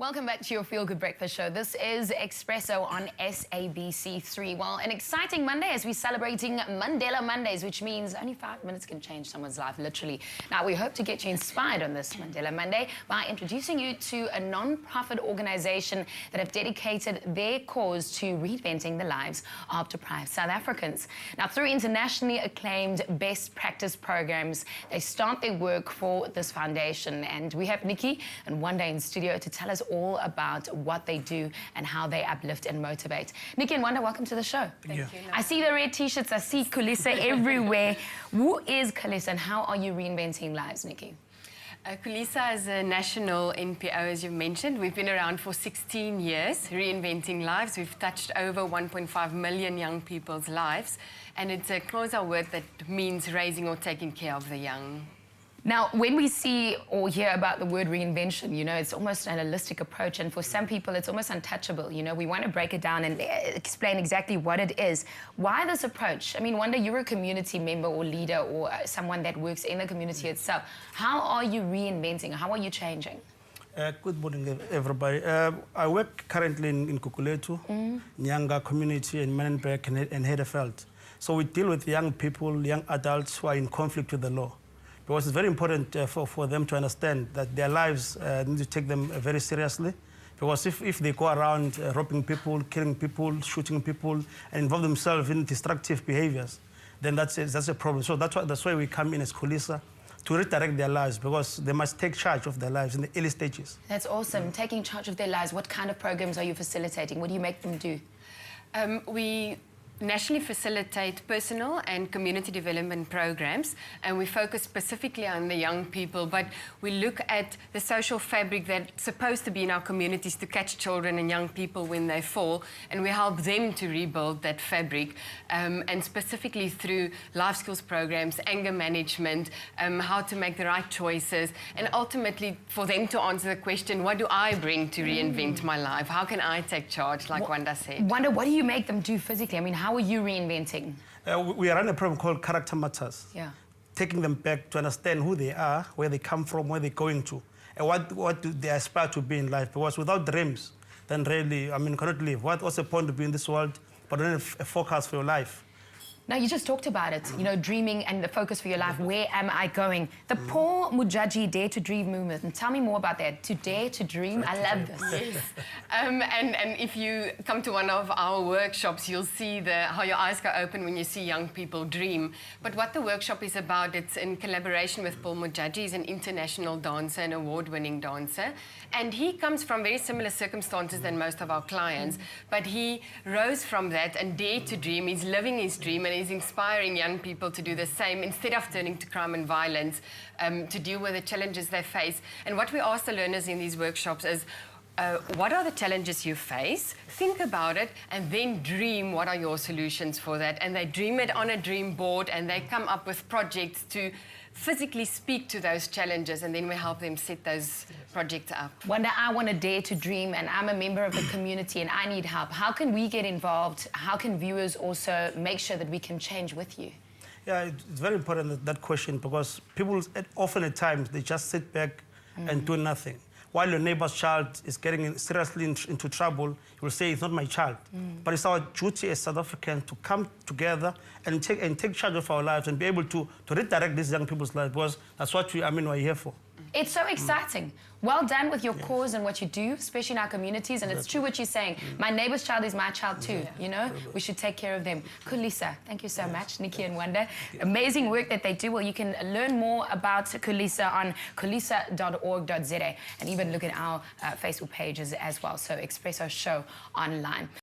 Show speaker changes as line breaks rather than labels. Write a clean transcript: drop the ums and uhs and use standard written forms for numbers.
Welcome back to your Feel Good Breakfast Show. This is Expresso on SABC3. Well, an exciting Monday as we're celebrating Mandela Mondays, which means only 5 minutes can change someone's life, literally. Now, we hope to get you inspired on this Mandela Monday by introducing you to a non-profit organization that have dedicated their cause to reinventing the lives of deprived South Africans. Now, through internationally acclaimed best practice programs, they start their work for this foundation. And we have Nicci and Wanda in studio to tell us all about what they do and how they uplift and motivate. Nicci and Wanda, welcome to the show.
Thank you.
I see the red t-shirts, I see Khulisa everywhere. Who is Khulisa and how are you reinventing lives, Nicci?
Khulisa is a national NPO, as you've mentioned. We've been around for 16 years, reinventing lives. We've touched over 1.5 million young people's lives. And it's a closer word that means raising or taking care of the young.
Now, when we see or hear about the word reinvention, you know, it's almost an holistic approach. And for some people, it's almost untouchable. You know, we want to break it down and explain exactly what it is. Why this approach? I mean, Wanda, you're a community member or leader or someone that works in the community itself. How are you reinventing? How are you changing?
Good morning, everybody. I work currently in Kukuletu, Nyanga community in Menenberg and Hedefeld. So we deal with young people, young adults who are in conflict with the law. Because it's very important for them to understand that their lives need to take them very seriously. Because if they go around robbing people, killing people, shooting people, and involve themselves in destructive behaviors, then that's a problem. So that's why we come in as Khulisa, to redirect their lives, because they must take charge of their lives in the early stages.
That's awesome. Taking charge of their lives. What kind of programs are you facilitating? What do you make them do?
We nationally facilitate personal and community development programs, and we focus specifically on the young people, but we look at the social fabric that's supposed to be in our communities to catch children and young people when they fall, and we help them to rebuild that fabric, and specifically through life skills programs, anger management, how to make the right choices, and ultimately for them to answer the question, what do I bring to reinvent my life? How can I take charge, like Wanda said?
Wanda, what do you make them do physically? I mean, how are you reinventing?
We run a program called Character Matters.
Yeah. Taking
them back to understand who they are, where they come from, where they're going to, and what do they aspire to be in life. Because without dreams, then really, I mean, you cannot live. What's the point to be in this world, but don't have a focus for your life?
Now, you just talked about it, you know, dreaming and the focus for your life. Where am I going? The Paul Mujaji Dare to Dream movement. And tell me more about that. To dare to dream. I love this.
Yes. And if you come to one of our workshops, you'll see how your eyes go open when you see young people dream. But what the workshop is about, it's in collaboration with Paul Mujaji. He's an international dancer, an award-winning dancer. And he comes from very similar circumstances than most of our clients. But he rose from that and dared to dream. He's living his dream, and he's inspiring young people to do the same instead of turning to crime and violence, to deal with the challenges they face. And what we ask the learners in these workshops is, what are the challenges you face? Think about it and then dream what are your solutions for that. And they dream it on a dream board and they come up with projects to physically speak to those challenges, and then we help them set those projects up.
Wanda, I want to dare to dream and I'm a member of the community and I need help. How can we get involved? How can viewers also make sure that we can change with you?
Yeah, it's very important, that question, because people often at times, they just sit back and do nothing. While your neighbor's child is getting seriously into trouble, you will say, it's not my child. But it's our duty as South Africans to come together and take charge of our lives and be able to redirect these young people's lives, because that's what we're here for.
It's so exciting. Well done with your cause and what you do, especially in our communities. And it's true what you're saying. My neighbor's child is my child too, you know? We should take care of them. Khulisa, thank you so much, Nicci and Wanda. Amazing work that they do. Well, you can learn more about Khulisa on khulisa.org.za and even look at our Facebook pages as well. So Expresso Show online.